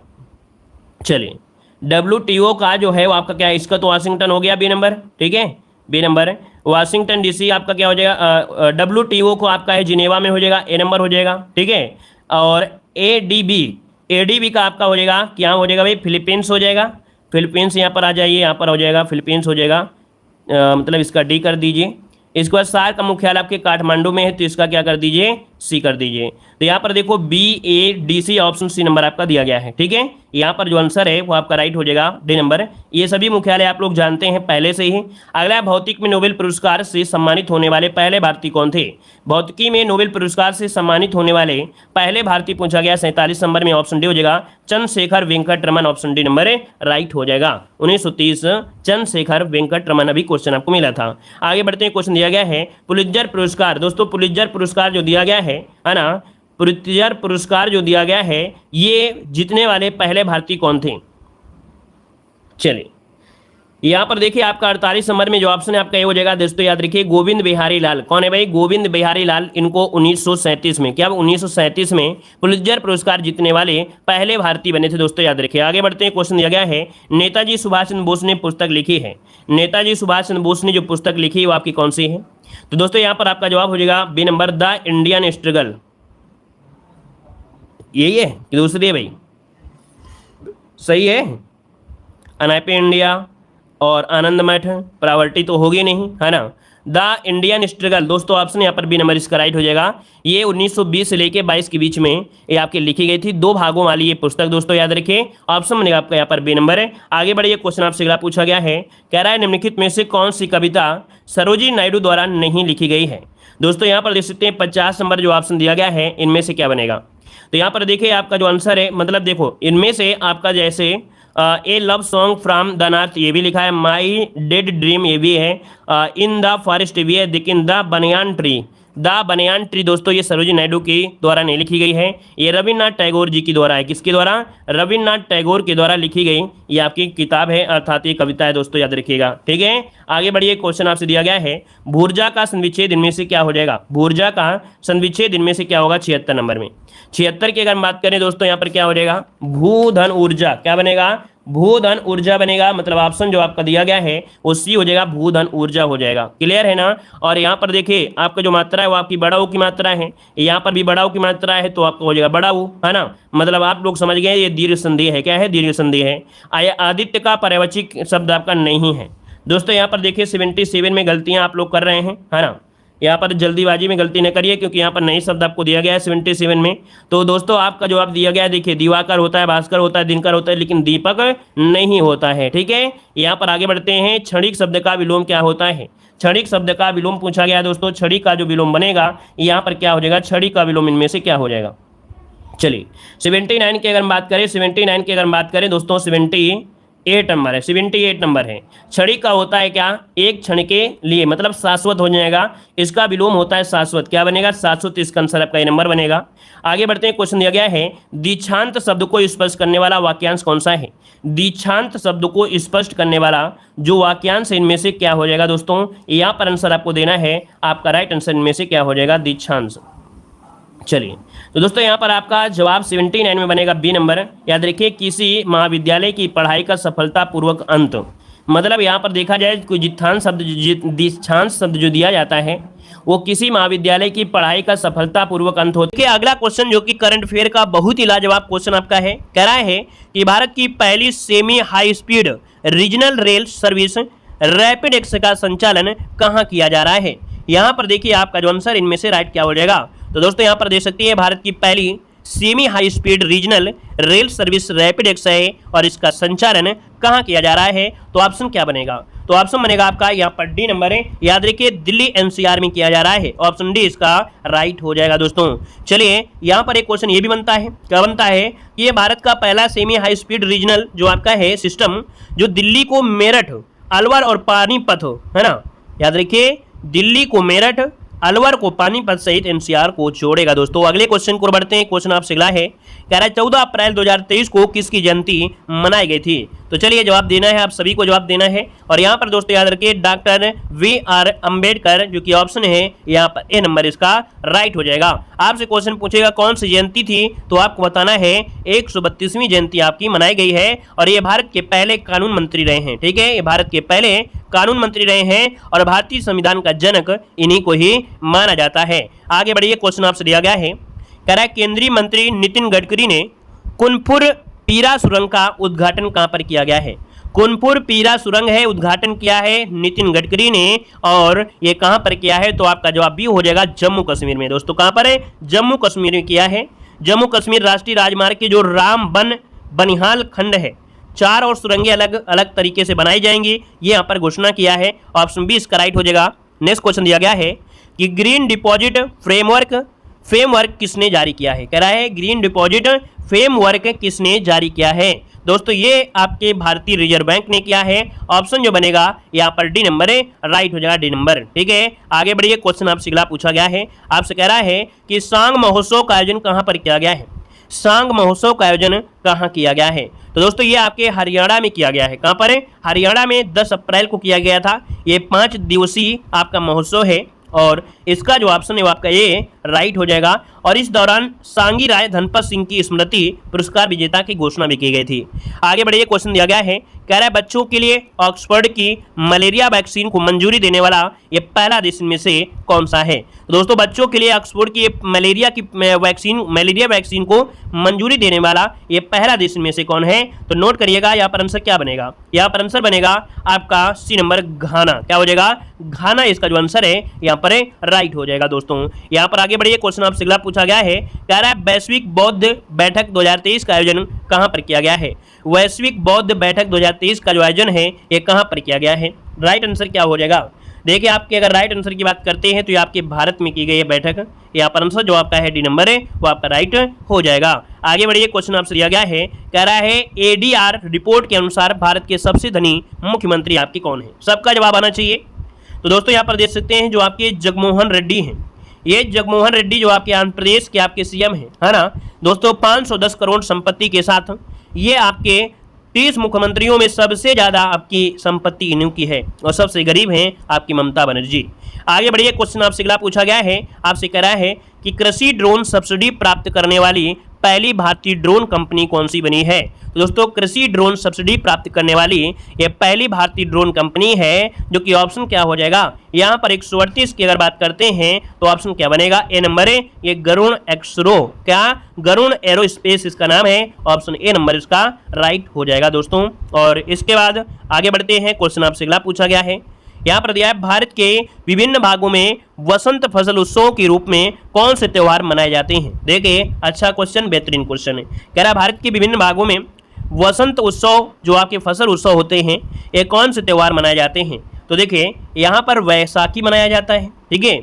चलिए WTO का जो है वो आपका क्या है? इसका तो वाशिंगटन हो गया, बी नंबर, ठीक है, बी नंबर। वाशिंगटन DC आपका क्या हो जाएगा? WTO को आपका है जिनेवा में हो जाएगा, ए नंबर हो जाएगा, ठीक है। और ADB का आपका हो जाएगा, क्या हो जाएगा भाई? फिलीपींस हो जाएगा। फिलीपींस यहाँ पर आ जाइए, यहाँ पर हो जाएगा, फिलीपींस हो जाएगा, मतलब इसका डी कर दीजिए। इसके बाद सार्क का मुख्यालय आपके काठमांडू में है, तो इसका क्या कर दीजिए? सी कर दीजिए। तो यहाँ पर देखो BADC ऑप्शन सी नंबर आपका दिया गया है, ठीक है। यहाँ पर जो आंसर है वो आपका राइट हो जाएगा, डी नंबर। ये सभी मुख्यालय आप लोग जानते हैं पहले से ही। अगला भौतिक में नोबेल पुरस्कार से सम्मानित होने वाले पहले भारतीय कौन थे? भौतिकी में नोबेल पुरस्कार से सम्मानित होने वाले पहले भारतीय पूछा गया, 47 नंबर में, ऑप्शन डी हो जाएगा Chandrashekhar Venkata Raman, option D number right हो जाएगा। 1930 चंद्रशेखर वेंकट रमन, अभी क्वेश्चन आपको मिला था। आगे बढ़ते हैं, क्वेश्चन दिया गया है पुलित्जर पुरस्कार। दोस्तों पुलित्जर पुरस्कार जो दिया गया है ना, पुलित्जर पुरस्कार जो दिया गया है ये जीतने वाले पहले भारतीय कौन थे? चलिए यहाँ पर देखिए आपका 48 नंबर में जो ऑप्शन है आपका ये हो जाएगा दोस्तों, याद रखिए गोविंद बिहारी लाल। कौन है भाई? गोविंद बिहारी लाल। इनको 1937 में, क्या 1937 में पुलित्जर पुरस्कार जीतने वाले पहले भारतीय बने थे दोस्तों, याद रखिए। आगे बढ़ते हैं, क्वेश्चन दिया गया है नेताजी सुभाष चंद्र बोस ने पुस्तक लिखी है। नेताजी सुभाष चंद्र बोस ने जो पुस्तक लिखी है वो आपकी कौन सी है? तो दोस्तों यहाँ पर आपका जवाब हो जाएगा B number, the Indian struggle. यही है कि दूसरी है भाई? सही है। अनैपे इंडिया, और आनंद मठ, प्रावर्टी तो होगी नहीं, है ना। द इंडियन स्ट्रगल, दोस्तों ऑप्शन यहाँ पर बी नंबर इसका राइट हो जाएगा। ये 1920 से लेके 22 के बीच में ये आपकी लिखी गई थी, 2 भागों वाली ये पुस्तक, दोस्तों याद रखिए। ऑप्शन बनेगा आपका यहाँ पर बी नंबर है। आगे बढ़िए, क्वेश्चन आपसे अगला पूछा गया है, कह रहा है निम्नलिखित में से कौन सी कविता सरोजिनी नायडू द्वारा नहीं लिखी गई है। दोस्तों यहाँ पर देख सकते हैं 50 नंबर जो ऑप्शन दिया गया है, इनमें से क्या बनेगा। तो यहाँ पर देखिए आपका जो आंसर है, मतलब देखो इनमें से आपका जैसे a love song from the north ये भी लिखा है, माई डेड ड्रीम ये भी है, इन द फॉरेस्ट भी है, लेकिन द बनियान ट्री दोस्तों ये सरोजिनी नायडू के द्वारा नहीं लिखी गई है, ये रविन्द्रनाथ टैगोर जी की द्वारा है। किसके द्वारा? रविन्द्रनाथ टैगोर के द्वारा लिखी गई ये आपकी किताब है, अर्थात ये कविता है दोस्तों, याद रखिएगा। ठीक है, आगे बढ़िए, क्वेश्चन आपसे दिया गया है, भूर्जा का संविच्छेद इनमें से क्या हो जाएगा। भूर्जा का संविच्छेद इनमें से क्या होगा 76 नंबर में। 76 की अगर हम बात करें दोस्तों, यहाँ पर क्या हो जाएगा, भूधन ऊर्जा, क्या बनेगा, भूधन ऊर्जा बनेगा। मतलब ऑप्शन जो आपका दिया गया है वो सी हो जाएगा, भूधन ऊर्जा हो जाएगा। क्लियर है ना। और यहाँ पर देखिए आपका जो मात्रा है वो आपकी बड़ा ऊ की मात्रा है, यहाँ पर भी बड़ा ऊ की मात्रा है, तो आपका हो जाएगा बड़ा ऊ, है ना। मतलब आप लोग समझ गए ये दीर्घ संधि है। क्या है? दीर्घ संधि है। आदित्य का पर्यवचिक शब्द आपका नहीं है दोस्तों। यहाँ पर देखिए 77 में गलतियाँ आप लोग कर रहे हैं, है ना। यहाँ पर जल्दीबाजी में गलती न करिए, क्योंकि यहाँ पर नई शब्द आपको दिया गया है 77 में। तो दोस्तों आपका जवाब दिया गया है, देखिए दिवाकर होता है, भास्कर होता है, दिनकर होता है, लेकिन दीपक नहीं होता है। ठीक है, यहाँ पर आगे बढ़ते हैं। क्षणिक शब्द का विलोम क्या होता है। क्षणिक शब्द का विलोम पूछा गया है दोस्तों। छड़ी का जो विलोम बनेगा यहाँ पर क्या हो जाएगा, छड़ी का विलोम इनमें से क्या हो जाएगा। चलिए 79 की अगर हम बात करें, 79 की अगर हम बात करें दोस्तों, 78 नंबर है, 78 नंबर है। क्षणिक का होता है क्या, एक क्षण के लिए, मतलब शाश्वत हो जाएगा। इसका विलोम होता है शाश्वत, क्या बनेगा, शाश्वत। इसका आंसर आपका ये नंबर बनेगा। आगे बढ़ते हैं, क्वेश्चन दिया गया है, दीक्षांत शब्द को स्पष्ट करने वाला वाक्यांश कौन सा है। दीक्षांत शब्द को स्पष्ट करने वाला जो वाक्यांश है इनमें से क्या हो जाएगा दोस्तों। यहाँ पर आंसर आपको देना है, आपका राइट आंसर इनमें से क्या हो जाएगा, दीक्षांत। चलिए तो दोस्तों यहाँ पर आपका जवाब 79 में बनेगा बी नंबर। याद रखिए, किसी महाविद्यालय की पढ़ाई का सफलतापूर्वक अंत, मतलब यहाँ पर देखा जाए कोई दीक्षांत शब्द जो दिया जाता है वो किसी महाविद्यालय की पढ़ाई का सफलतापूर्वक अंत होता है। अगला क्वेश्चन जो कि करंट अफेयर का बहुत ही लाजवाब क्वेश्चन आपका है, कह रहा है कि भारत की पहली semi high speed regional rail service rapid x का संचालन कहाँ किया जा रहा है। यहाँ पर देखिए आपका जो आंसर इनमें से राइट क्या हो जाएगा। तो दोस्तों यहाँ पर देख सकते हैं भारत की पहली semi high speed regional rail service rapid x है, और इसका संचालन कहाँ किया जा रहा है। तो ऑप्शन क्या बनेगा, तो ऑप्शन बनेगा आपका यहाँ पर डी नंबर है। याद रखिए दिल्ली एनसीआर में किया जा रहा है, ऑप्शन डी इसका राइट हो जाएगा दोस्तों। चलिए यहाँ पर एक क्वेश्चन ये भी बनता है, क्या बनता है, ये भारत का पहला सेमी हाई स्पीड रीजनल जो आपका है सिस्टम, जो दिल्ली को मेरठ, अलवर और पानीपत, है ना। याद रखिए दिल्ली को मेरठ, अलवर को पानीपत सहित एनसीआर को जोड़ेगा दोस्तों। अगले क्वेश्चन को बढ़ते हैं। क्वेश्चन आपसे अगला है, कह रहा है 14 अप्रैल 2023 को किसकी जयंती मनाई गई थी। तो चलिए जवाब देना है, आप सभी को जवाब देना है। और यहाँ पर दोस्तों याद रखिए डॉक्टर VR अम्बेडकर, जो कि ऑप्शन है यहाँ पर ए नंबर इसका राइट हो जाएगा। आपसे क्वेश्चन पूछेगा कौन सी जयंती थी, तो आपको बताना है 132वीं जयंती आपकी मनाई गई है, और ये भारत के पहले कानून मंत्री रहे हैं। ठीक है, ये भारत के पहले कानून मंत्री रहे हैं, और भारतीय संविधान का जनक इन्हीं को ही माना जाता है। आगे बढ़िए, क्वेश्चन आपसे दिया गया है, कह रहा है केंद्रीय मंत्री नितिन गडकरी ने कुनपुर पीरा सुरंग का उद्घाटन कहां पर किया गया है। कुनपुर पीरा सुरंग है, उद्घाटन किया है नितिन गडकरी ने, और ये कहां पर किया है। तो आपका जवाब भी हो जाएगा जम्मू कश्मीर में दोस्तों। कहां पर है, जम्मू कश्मीर में किया है। जम्मू कश्मीर राष्ट्रीय राजमार्ग की जो रामबन बनिहाल खंड है, 4 और सुरंगें अलग अलग तरीके से बनाई जाएंगी, ये यहाँ पर घोषणा किया है। ऑप्शन बी इसका राइट हो जाएगा। नेक्स्ट क्वेश्चन दिया गया है कि ग्रीन डिपॉजिट फ्रेमवर्क किसने जारी किया है। कह रहा है ग्रीन डिपॉजिट फ्रेमवर्क किसने जारी किया है। दोस्तों ये आपके भारतीय रिजर्व बैंक ने किया है। ऑप्शन जो बनेगा यहाँ पर डी नंबर है, राइट हो जाएगा डी नंबर। ठीक है, आगे बढ़िए, क्वेश्चन आपसे अगला पूछा गया है, आपसे कह रहा है कि सांग महोत्सव का आयोजन कहाँ पर किया गया है। सांग महोत्सव का आयोजन कहाँ किया गया है। तो दोस्तों ये आपके हरियाणा में किया गया है। कहाँ पर है, हरियाणा में 10 अप्रैल को किया गया था। ये 5 दिवसीय आपका महोत्सव है, और इसका जो ऑप्शन है वो आपका ये राइट हो जाएगा। और इस दौरान सांगी राय धनपत सिंह की स्मृति पुरस्कार विजेता की घोषणा भी की गई थी। आगे बढ़िए, क्वेश्चन दिया गया है, कह रहा है बच्चों के लिए ऑक्सफोर्ड की मलेरिया वैक्सीन को मंजूरी देने वाला ये पहला देश इनमें से कौन सा है। तो दोस्तों बच्चों के लिए ऑक्सफोर्ड की मलेरिया वैक्सीन को मंजूरी देने वाला ये पहला देश इनमें से कौन है। तो नोट करिएगा, यहाँ पर आंसर क्या बनेगा, यहाँ पर आंसर बनेगा आपका सी नंबर घाना। क्या हो जाएगा, घाना इसका जो आंसर है यहाँ पर राइट हो जाएगा। दोस्तों यहाँ पर आगे बढ़िए, क्वेश्चन आपसे अगला पूछा गया है, कह रहा है वैश्विक बौद्ध बैठक 2023 का आयोजन कहां पर किया गया है। वैश्विक बौद्ध बैठक 2023 का जो आयोजन है ये कहां पर किया गया है। राइट आंसर क्या हो जाएगा, देखिए आपके अगर राइट आंसर की बात करते हैं तो ये आपके भारत में की गई है बैठक। यहाँ पर आंसर जो आपका है डी नंबर है वो आपका राइट हो जाएगा। आगे बढ़िए, क्वेश्चन आपसे दिया गया है, कह रहा है एडीआर रिपोर्ट के अनुसार भारत के सबसे धनी मुख्यमंत्री आपके कौन है। सबका जवाब आना चाहिए। तो दोस्तों यहाँ पर देख सकते हैं जो आपके जगनमोहन रेड्डी हैं, ये जगनमोहन रेड्डी जो आपके आंध्र प्रदेश के आपके सीएम हैं, है ना दोस्तों। 510 करोड़ संपत्ति के साथ ये आपके 30 मुख्यमंत्रियों में सबसे ज्यादा आपकी संपत्ति इनकी है और सबसे गरीब हैं आपकी ममता बनर्जी। आगे बढ़िए, क्वेश्चन आपसे अगला पूछा गया है, आपसे कह रहा है कि कृषि ड्रोन सब्सिडी प्राप्त करने वाली पहली भारतीय ड्रोन कंपनी कौन सी बनी है। तो दोस्तों कृषि ड्रोन सब्सिडी प्राप्त करने वाली ये पहली भारतीय ड्रोन कंपनी है, जो कि ऑप्शन क्या हो जाएगा, यहाँ पर 138 की अगर बात करते हैं तो ऑप्शन क्या बनेगा, ए नंबर है ये गरुण एक्सरो, क्या गरुण एरोस्पेस इसका नाम है, ऑप्शन ए नंबर इसका राइट हो जाएगा दोस्तों। और इसके बाद आगे बढ़ते हैं, क्वेश्चन आपसे अगला पूछा गया है, यहाँ पर दिया है भारत के विभिन्न भागों में वसंत फसल उत्सव के रूप में कौन से त्योहार मनाए जाते हैं। देखिए अच्छा क्वेश्चन, बेहतरीन क्वेश्चन है। कह रहा है भारत के विभिन्न भागों में वसंत उत्सव जो आपके फसल उत्सव होते हैं ये कौन से त्योहार मनाए जाते हैं। तो देखिए यहाँ पर वैसाखी मनाया जाता है, ठीक है,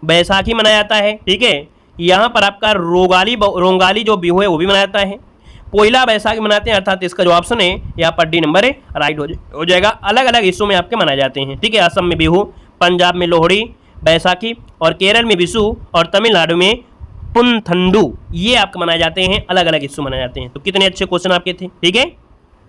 बैसाखी मनाया जाता है, ठीक है। यहाँ पर आपका रोंगाली जो बिहू है वो भी मनाया जाता है, पोइला बैसाखी मनाते हैं, अर्थात इसका जो ऑप्शन है यहाँ पर डी नंबर है राइट हो जाएगा। अलग अलग हिस्सों में आपके मनाए जाते हैं, ठीक है। असम में बिहू, पंजाब में लोहड़ी बैसाखी, और केरल में विशु, और तमिलनाडु में पुनथंडू, ये आपके मनाए जाते हैं, अलग अलग हिस्सों मनाए जाते हैं। तो कितने अच्छे क्वेश्चन आपके थे, ठीक है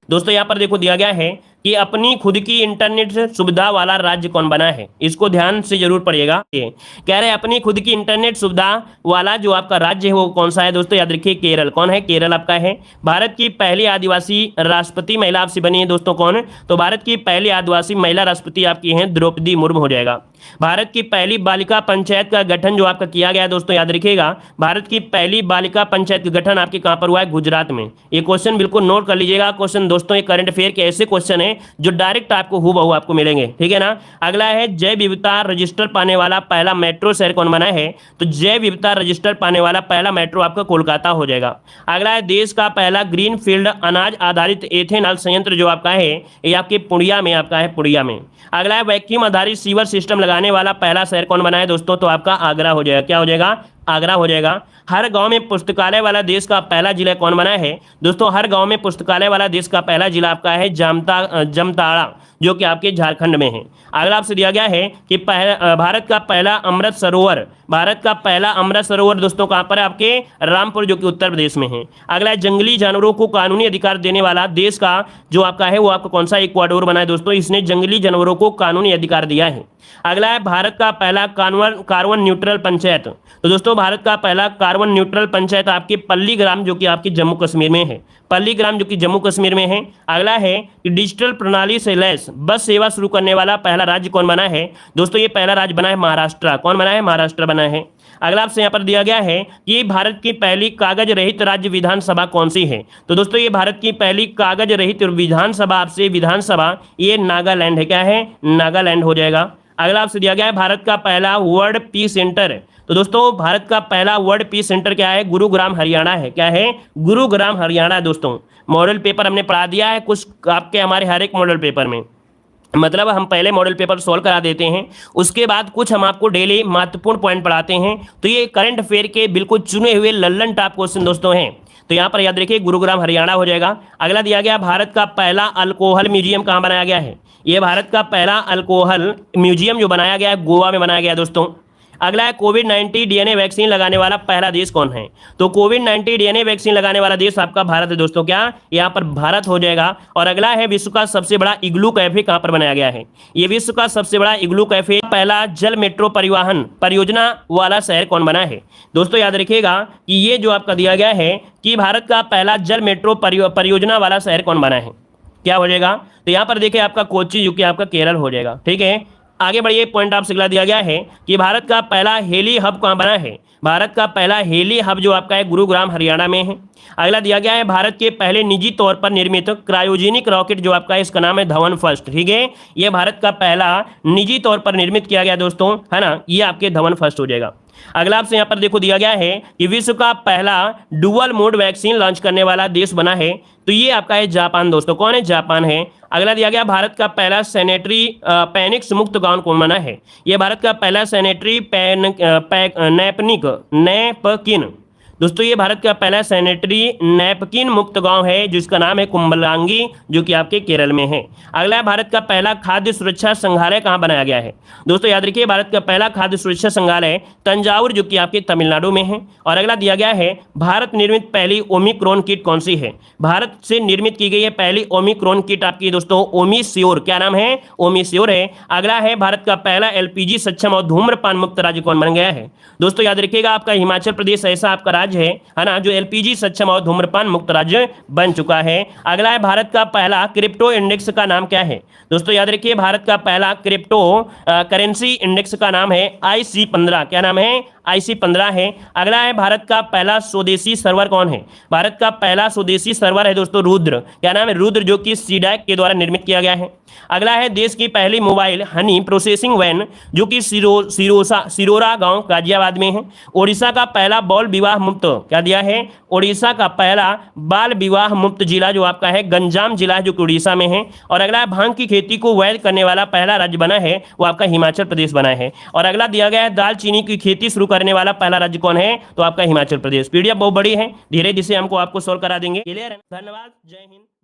दोस्तों। यहाँ पर देखो दिया गया है कि अपनी खुद की इंटरनेट सुविधा वाला राज्य कौन बना है, इसको ध्यान से जरूर पढ़िएगा। ये कह रहे हैं अपनी खुद की इंटरनेट सुविधा वाला जो आपका राज्य है वो कौन सा है दोस्तों, याद रखिए केरल। कौन है, केरल आपका है। भारत की पहली आदिवासी राष्ट्रपति महिला आपसे बनी है दोस्तों, कौन, तो भारत की पहली आदिवासी महिला राष्ट्रपति आपकी है द्रौपदी मुर्मू हो जाएगा। भारत की पहली बालिका पंचायत का गठन जो आपका किया गया है दोस्तों, याद रखिएगा, भारत की पहली बालिका पंचायत का गठन आपके कहां पर हुआ है, गुजरात में। ये क्वेश्चन बिल्कुल नोट कर लीजिएगा। क्वेश्चन दोस्तों ये करंट अफेयर के ऐसे क्वेश्चन है जो डायरेक्ट आपको हूबहू आपको मिलेंगे, ठीक है ना। अगला है जैव विविधता रजिस्टर पाने वाला पहला मेट्रो शहर कौन बना है, तो जैव विविधता रजिस्टर पाने वाला पहला मेट्रो आपका कोलकाता हो जाएगा। अगला है देश का पहला ग्रीन फील्ड अनाज आधारित एथेनॉल संयंत्र जो आपका है ये आपके पुड़िया में आपका है, पुड़िया में। अगला है वैक्यूम आधारित सीवर सिस्टम लगाने वाला पहला शहर कौन बना है दोस्तों, तो आपका आगरा हो जाएगा। क्या हो जाएगा, आगरा हो जाएगा। हर गांव में पुस्तकालय वाला देश का पहला जिला कौन बना है दोस्तों, हर गांव में पुस्तकालय वाला देश का पहला जिला आपका है जामताड़ा, जो कि आपके झारखंड में है। अगला आपसे दिया गया है कि भारत का पहला अमृत सरोवर, भारत का पहला अमृत सरोवर दोस्तों कहाँ पर है, आपके रामपुर, जो कि उत्तर प्रदेश में है। अगला है जंगली जानवरों को कानूनी अधिकार देने वाला देश का जो आपका है वो आपका कौन सा, इक्वाडोर बना है दोस्तों, इसने जंगली जानवरों को कानूनी अधिकार दिया है। अगला है भारत का पहला कार्बन न्यूट्रल पंचायत, तो दोस्तों भारत का पहला कार्बन न्यूट्रल पंचायत आपके पल्लीग्राम जो कि आपके जम्मू कश्मीर में है, पल्लीग्राम जो कि जम्मू कश्मीर में है। अगला है कि डिजिटल प्रणाली से लैस बस सेवा शुरू करने वाला पहला राज्य कौन बना है दोस्तों, ये पहला राज्य बना है महाराष्ट्र। कौन बना है, महाराष्ट्र बना है। अगला आपसे यहाँ पर दिया गया है कि भारत की पहली कागज रहित राज्य विधानसभा कौन सी है, तो दोस्तों ये भारत की पहली कागज रहित विधानसभा आपसे विधानसभा ये नागालैंड है। क्या है, नागालैंड हो जाएगा। अगला आपसे दिया गया है भारत का पहला वर्ल्ड पीस सेंटर, तो दोस्तों भारत का पहला वर्ल्ड पीस सेंटर क्या है, गुरुग्राम हरियाणा है। क्या है, गुरुग्राम हरियाणा दोस्तों। मॉडल पेपर हमने पढ़ा दिया है कुछ आपके हमारे हर एक मॉडल पेपर में, मतलब हम पहले मॉडल पेपर सॉल्व करा देते हैं, उसके बाद कुछ हम आपको डेली महत्वपूर्ण पॉइंट पढ़ाते हैं। तो ये करंट अफेयर के बिल्कुल चुने हुए लल्लन टॉप क्वेश्चन दोस्तों हैं, तो यहाँ पर याद रखिए गुरुग्राम हरियाणा हो जाएगा। अगला दिया गया भारत का पहला अल्कोहल म्यूजियम कहाँ बनाया गया है, ये भारत का पहला अल्कोहल म्यूजियम जो बनाया गया है गोवा में बनाया गया दोस्तों। अगला है कोविड-19 डीएनए वैक्सीन लगाने वाला पहला देश कौन है? तो कोविड-19 डीएनए वैक्सीन लगाने वाला देश आपका भारत है दोस्तों। क्या यहाँ पर भारत हो जाएगा। और अगला है विश्व का सबसे बड़ा इग्लू कैफे कहां पर बनाया गया है? ये विश्व का सबसे बड़ा इग्लू कैफे, पहला जल मेट्रो परिवहन परियोजना वाला शहर कौन बना है? दोस्तों याद रखिएगा कि ये जो आपका दिया गया है कि भारत का पहला जल मेट्रो परियोजना वाला शहर कौन बना है, क्या हो जाएगा? तो यहाँ पर देखिए आपका कोच्चि जो कि आपका केरल हो जाएगा। ठीक है, आगे बढ़िए। पॉइंट आपसे अगला दिया गया है कि भारत का पहला हेली हब कहाँ बना है? भारत का पहला हेली हब जो आपका है गुरुग्राम हरियाणा में है। अगला दिया गया है भारत के पहले निजी तौर पर निर्मित क्रायोजेनिक रॉकेट जो आपका है इसका नाम है धवन फर्स्ट। ठीक है, ये भारत का पहला निजी तौर पर निर्मित किया गया दोस्तों, है ना, ये आपके धवन फर्स्ट हो जाएगा। अगला आपसे यहाँ पर देखो दिया गया है कि विश्व का पहला डुअल मोड वैक्सीन लॉन्च करने वाला देश बना है, तो ये आपका है जापान दोस्तों। कौन है? जापान है। अगला दिया गया भारत का पहला सैनिटरी पैनिक्स मुक्त गांव कौन बना है? ये भारत का पहला सैनिटरी नैपकिन दोस्तों, ये भारत का पहला सैनिटरी नैपकिन मुक्त गांव है जिसका नाम है कुंबलांगी जो कि आपके केरल में है। अगला है भारत का पहला खाद्य सुरक्षा संग्रहालय कहां बनाया गया है? दोस्तों याद रखिए भारत का पहला खाद्य सुरक्षा संग्रहालय तंजावुर जो कि आपके तमिलनाडु में है। और अगला दिया गया है भारत निर्मित पहली ओमिक्रॉन किट कौन सी है? भारत से निर्मित की गई है पहली ओमिक्रॉन किट आपकी दोस्तों ओमिश्योर, क्या नाम है? ओमिश्योर है। अगला है भारत का पहला एलपीजी सक्षम और धूम्रपान मुक्त राज्य कौन बन गया है? दोस्तों याद रखिएगा आपका हिमाचल प्रदेश ऐसा आपका राज्य है ना, जो एलपीजी सक्षम और धूम्रपान मुक्त राज्य बन चुका है। अगला है भारत का पहला क्रिप्टो इंडेक्स का नाम क्या है? दोस्तों याद रखिए भारत का पहला क्रिप्टो करेंसी इंडेक्स का नाम है IC15, क्या नाम है? IC15 है। अगला है भारत का पहला स्वदेशी सर्वर कौन है? भारत का पहला स्वदेशी सर्वर है दोस्तों रुद्र, क्या नाम है? रुद्र, जो कि सीडैक के द्वारा निर्मित किया गया है। अगला है देश की पहली मोबाइल हनी प्रोसेसिंग वैन जो कि सिरोरा गांव गाजियाबाद में है। ओडिशा का पहला बाल विवाह मुक्त, क्या दिया है? ओडिशा का पहला बाल विवाह मुक्त जिला जो आपका है गंजाम जिला जो कि उड़ीसा में है। और अगला है भांग की खेती को वैध करने वाला पहला राज्य बना है, वो आपका हिमाचल प्रदेश बना है। और अगला दिया गया है दालचीनी की खेती शुरू करने वाला पहला राज्य कौन है? तो आपका हिमाचल प्रदेश। पीडीएफ बहुत बड़ी है, धीरे धीरे हमको आपको सोल्व करा देंगे। क्लियर है? धन्यवाद, जय हिंद।